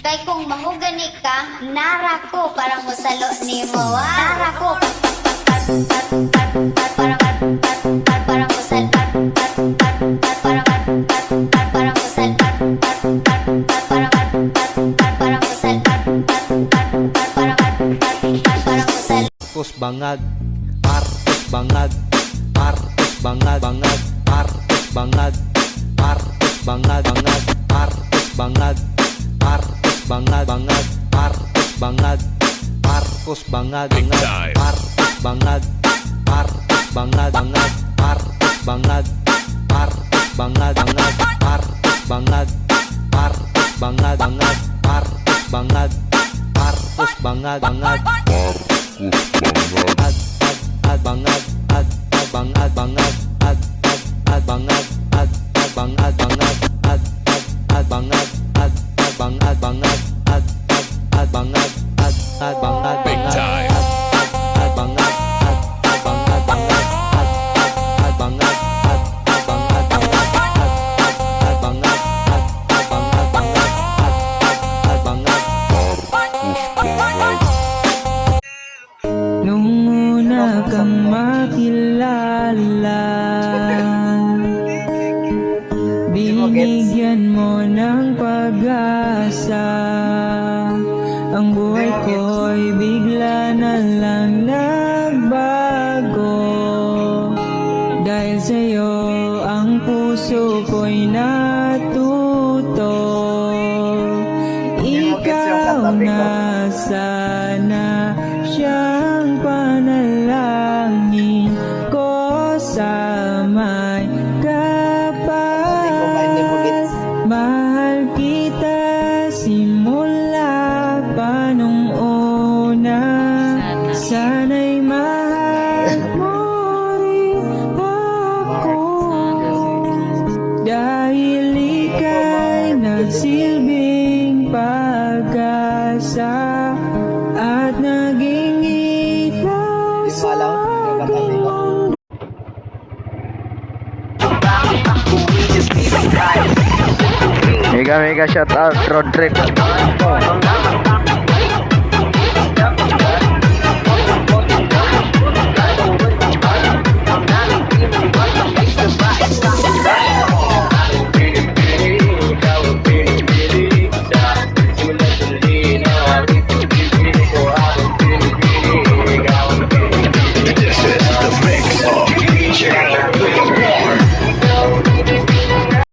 Kay kung mahugani ka, nara ko para mo salo ni mo. Nara ko para mo salo. Para mo salo. Marcos bangag, Marcos bangag, Marcos bangag, bangag, Marcos bangag, Marcos bangag, bangag, Marcos bangag, Marcos bangag, bangag, Marcos bangag, Marcos bangag, bangag, Marcos bangag, Marcos bangag, bangag, Marcos bangag, Marcos bangag, bangag, Marcos bangag, Marcos bangag, bangag, Marcos bangag, Marcos bangag, bangag, ad bangag, ad bangag, bangag, ad bangag, bangag, bangag, ad bangag, bangag, bangag, ad bangag, bangag, Big time. ad bangag, bangag, bangag, ad bangag, bangag, bangag, ad bangag, bangag, bangag, ad bangag. Nung una kang makilala, binigyan mo ng pag-asa. Ang buhay ko'y bigla na lang nagbago. Dahil sa'yo ang puso ko'y natuto. Ikaw na sana siyang panalangin ko sa may kapal. Mahal kita simula pa nung una. Sana'y mahal mo rin ako. Dahil ika'y nagsilbing pag-asa at naging ilaw sa aking mundo. Mega shout out Rodrick.